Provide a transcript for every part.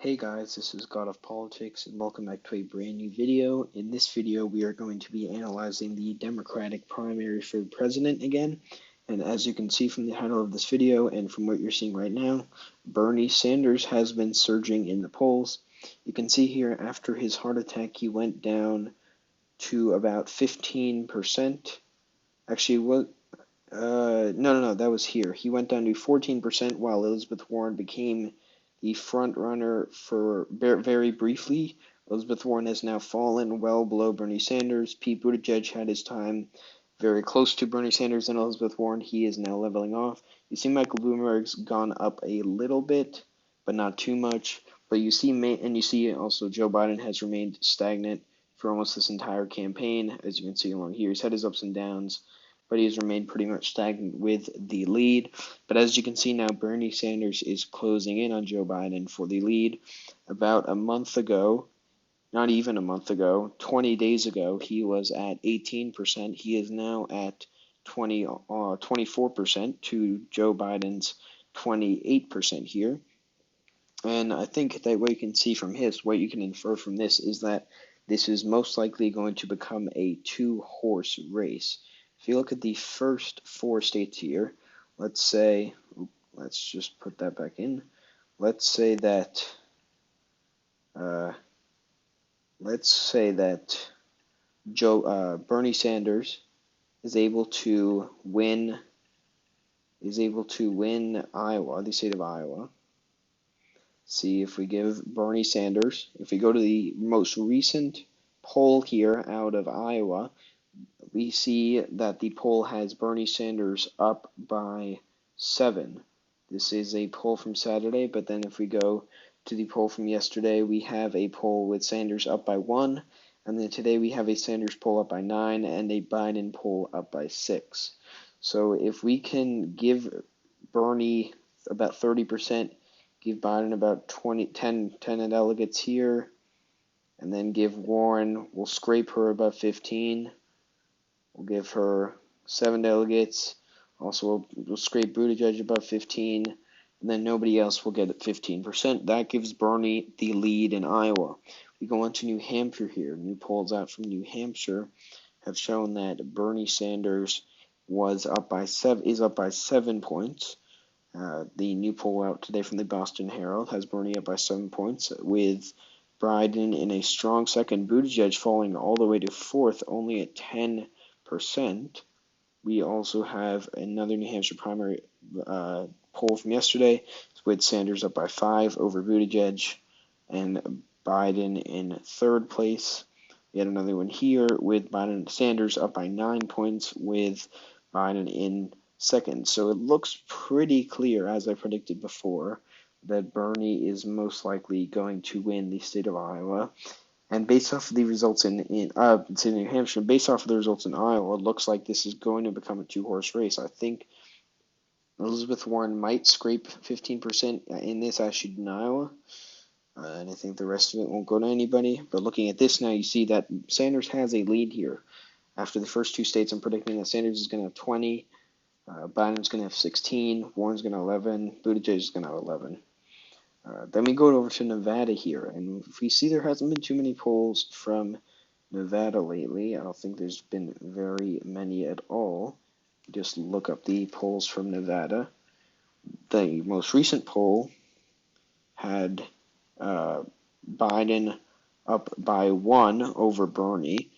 Hey guys, this is God of Politics and welcome back to a brand new video. In this video, we are going to be analyzing the Democratic primary for president again. And as you can see from the title of this video and from what you're seeing right now, Bernie Sanders has been surging in the polls. You can see here after his heart attack, he went down to about 15%. Actually, what? No, that was here. He went down to 14% while Elizabeth Warren became the front runner for very briefly. Elizabeth Warren has now fallen well below Bernie Sanders. Pete Buttigieg had his time very close to Bernie Sanders and Elizabeth Warren. He is now leveling off. You see Michael Bloomberg's gone up a little bit, but not too much. But you see also Joe Biden has remained stagnant for almost this entire campaign. As you can see along here, he's had his ups and downs, but he has remained pretty much stagnant with the lead. But as you can see now, Bernie Sanders is closing in on Joe Biden for the lead. About a month ago, not even a month ago, 20 days ago, he was at 18%. He is now at 24% to Joe Biden's 28% here. And I think that what you can see from what you can infer from this is that this is most likely going to become a two-horse race. If you look at the first four states here, let's just put that back in. Let's say that Bernie Sanders is able to win Iowa, the state of Iowa. See if we give Bernie Sanders, if we go to the most recent poll here out of Iowa, we see that the poll has Bernie Sanders up by 7. This is a poll from Saturday, but then if we go to the poll from yesterday, we have a poll with Sanders up by 1, and then today we have a Sanders poll up by 9 and a Biden poll up by 6. So if we can give Bernie about 30%, give Biden about 10 delegates here, and then give Warren, we'll scrape her above 15. We'll give her 7 delegates. Also, we'll scrape Buttigieg above 15, and then nobody else will get 15%. That gives Bernie the lead in Iowa. We go on to New Hampshire here. New polls out from New Hampshire have shown that Bernie Sanders is up by 7 points. The new poll out today from the Boston Herald has Bernie up by 7 points, with Biden in a strong second, Buttigieg falling all the way to fourth, only at 10%. We also have another New Hampshire primary poll from yesterday with Sanders up by 5 over Buttigieg and Biden in third place. We had another one here with Biden and Sanders up by 9 points with Biden in second. So it looks pretty clear, as I predicted before, that Bernie is most likely going to win the state of Iowa. And based off of the results in New Hampshire, based off of the results in Iowa, it looks like this is going to become a two-horse race. I think Elizabeth Warren might scrape 15% in this, as she did in Iowa. And I think the rest of it won't go to anybody. But looking at this now, you see that Sanders has a lead here. After the first two states, I'm predicting that Sanders is going to have 20. Biden's going to have 16, Warren's going to have 11, Buttigieg is going to have 11. Then we go over to Nevada here, and we see there hasn't been too many polls from Nevada lately. I don't think there's been very many at all. Just look up the polls from Nevada. The most recent poll had Biden up by 1 over Bernie.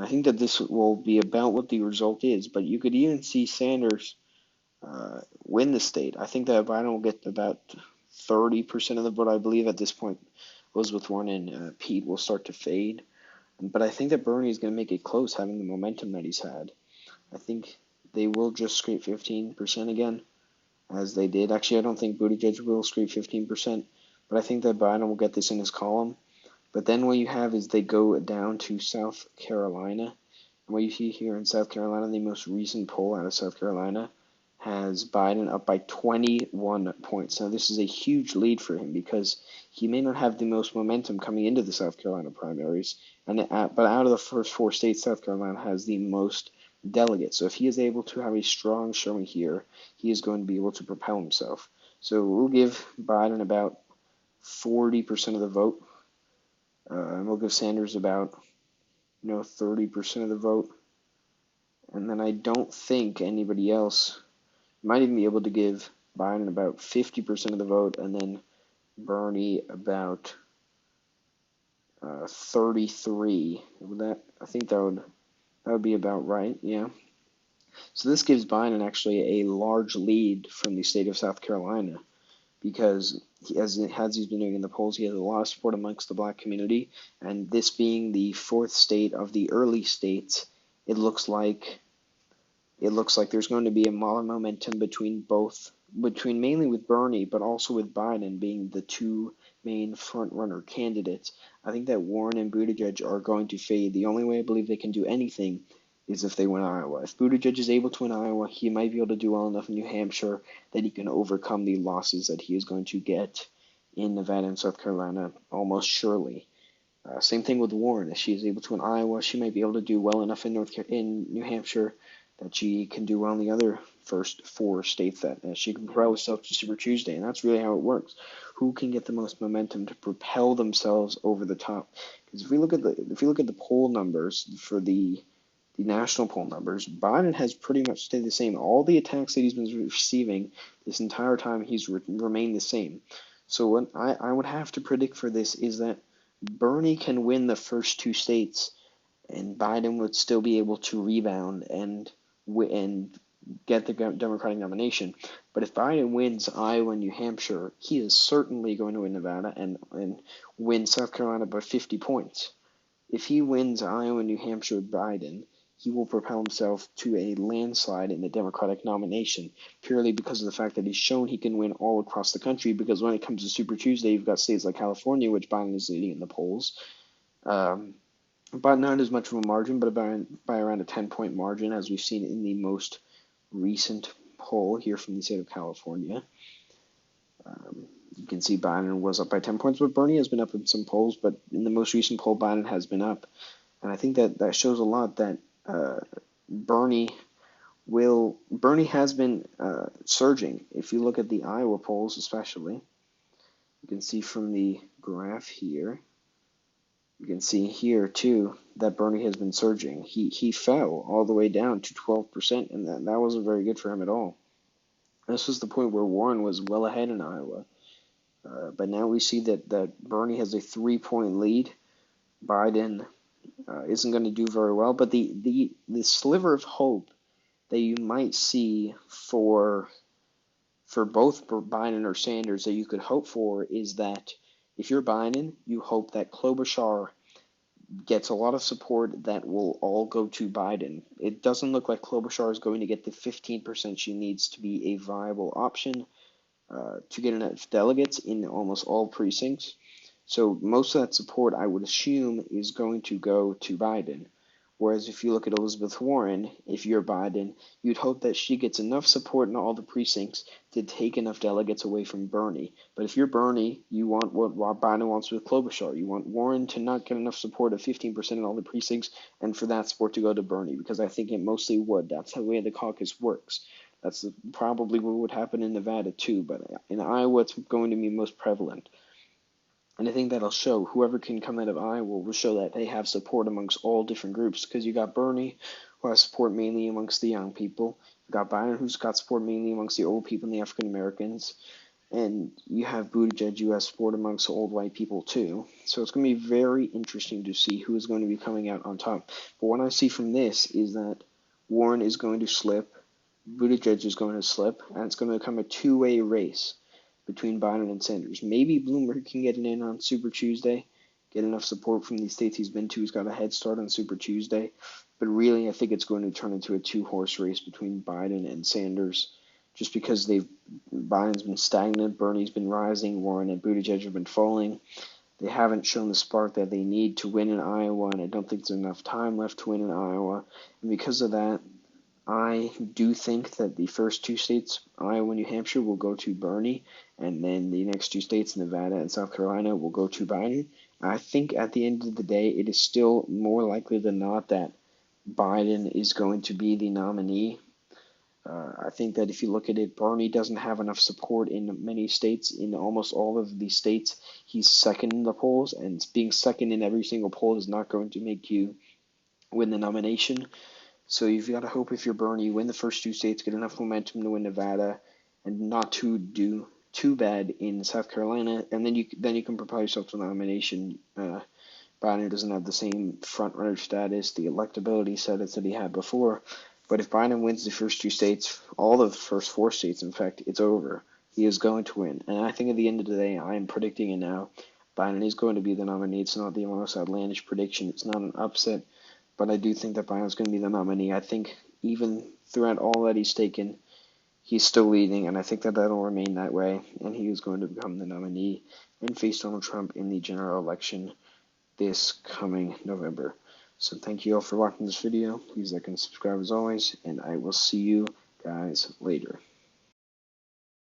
I think that this will be about what the result is, but you could even see Sanders win the state. I think that Biden will get about 30% of the vote, I believe, at this point. Elizabeth Warren and Pete will start to fade. But I think that Bernie is going to make it close, having the momentum that he's had. I think they will just scrape 15% again, as they did. Actually, I don't think Buttigieg will scrape 15%, but I think that Biden will get this in his column. But then what you have is they go down to South Carolina. And what you see here in South Carolina, the most recent poll out of South Carolina has Biden up by 21 points. Now, this is a huge lead for him because he may not have the most momentum coming into the South Carolina primaries, but out of the first 4 states, South Carolina has the most delegates. So if he is able to have a strong showing here, he is going to be able to propel himself. So we'll give Biden about 40% of the vote. And we'll give Sanders about 30% of the vote. And then I don't think anybody else might even be able to give Biden about 50% of the vote, and then Bernie about 33. I think that would be about right. Yeah. So this gives Biden actually a large lead from the state of South Carolina, because as he's been doing in the polls, he has a lot of support amongst the black community, and this being the fourth state of the early states, it looks like there's going to be a lot of momentum between mainly with Bernie, but also with Biden being the two main front-runner candidates. I think that Warren and Buttigieg are going to fade. The only way I believe they can do anything is if they win Iowa. If Buttigieg is able to win Iowa, he might be able to do well enough in New Hampshire that he can overcome the losses that he is going to get in Nevada and South Carolina almost surely. Same thing with Warren. If she is able to win Iowa, she might be able to do well enough in New Hampshire that she can do well in the other first four states, that she can propel herself to Super Tuesday, and that's really how it works. Who can get the most momentum to propel themselves over the top? Because if we look at the poll numbers for the national poll numbers, Biden has pretty much stayed the same. All the attacks that he's been receiving this entire time, he's remained the same. So what I would have to predict for this is that Bernie can win the first two states, and Biden would still be able to rebound and get the Democratic nomination. But if Biden wins Iowa and New Hampshire, he is certainly going to win Nevada and win South Carolina by 50 points. If he wins Iowa and New Hampshire, Biden, he will propel himself to a landslide in the Democratic nomination, purely because of the fact that he's shown he can win all across the country. Because when it comes to Super Tuesday, you've got states like California, which Biden is leading in the polls, but not as much of a margin, but by around a 10-point margin, as we've seen in the most recent poll here from the state of California. You can see Biden was up by 10 points, but Bernie has been up in some polls. But in the most recent poll, Biden has been up. And I think that shows a lot that Bernie has been surging. If you look at the Iowa polls especially, you can see from the graph here, you can see here too that Bernie has been surging. He fell all the way down to 12%, and that wasn't very good for him at all. This was the point where Warren was well ahead in Iowa. But now we see that Bernie has a 3-point lead. Biden isn't going to do very well. But the sliver of hope that you might see for both Biden or Sanders that you could hope for is that if you're Biden, you hope that Klobuchar gets a lot of support that will all go to Biden. It doesn't look like Klobuchar is going to get the 15% she needs to be a viable option to get enough delegates in almost all precincts. So most of that support, I would assume, is going to go to Biden. Whereas if you look at Elizabeth Warren, if you're Biden, you'd hope that she gets enough support in all the precincts to take enough delegates away from Bernie. But if you're Bernie, you want what Biden wants with Klobuchar. You want Warren to not get enough support of 15% in all the precincts, and for that support to go to Bernie, because I think it mostly would. That's the way the caucus works. That's probably what would happen in Nevada too, but in Iowa it's going to be most prevalent. And I think that'll show whoever can come out of Iowa will show that they have support amongst all different groups, because you got Bernie, who has support mainly amongst the young people. You got Biden, who's got support mainly amongst the old people and the African Americans. And you have Buttigieg, who has support amongst old white people too. So it's going to be very interesting to see who is going to be coming out on top. But what I see from this is that Warren is going to slip, Buttigieg is going to slip, and it's going to become a two-way race between Biden and Sanders. Maybe Bloomberg can get it in on Super Tuesday, get enough support from the states he's been to. He's got a head start on Super Tuesday. But really, I think it's going to turn into a two-horse race between Biden and Sanders, just because Biden's been stagnant, Bernie's been rising, Warren and Buttigieg have been falling. They haven't shown the spark that they need to win in Iowa, and I don't think there's enough time left to win in Iowa. And because of that, I do think that the first two states, Iowa and New Hampshire, will go to Bernie, and then the next two states, Nevada and South Carolina, will go to Biden. I think at the end of the day, it is still more likely than not that Biden is going to be the nominee. I think that if you look at it, Bernie doesn't have enough support in many states. In almost all of these states, he's second in the polls, and being second in every single poll is not going to make you win the nomination. So you've got to hope if you're Bernie, you win the first two states, get enough momentum to win Nevada, and not to do too bad in South Carolina, and then you can propel yourself to the nomination. Biden doesn't have the same front runner status, the electability status that he had before. But if Biden wins the first two states, all of the first four states, in fact, it's over. He is going to win. And I think at the end of the day, I am predicting it now. Biden is going to be the nominee. It's not the most outlandish prediction. It's not an upset. But I do think that Biden's going to be the nominee. I think even throughout all that he's taken, he's still leading, and I think that that'll remain that way. And he is going to become the nominee and face Donald Trump in the general election this coming November. So thank you all for watching this video. Please like and subscribe as always, and I will see you guys later.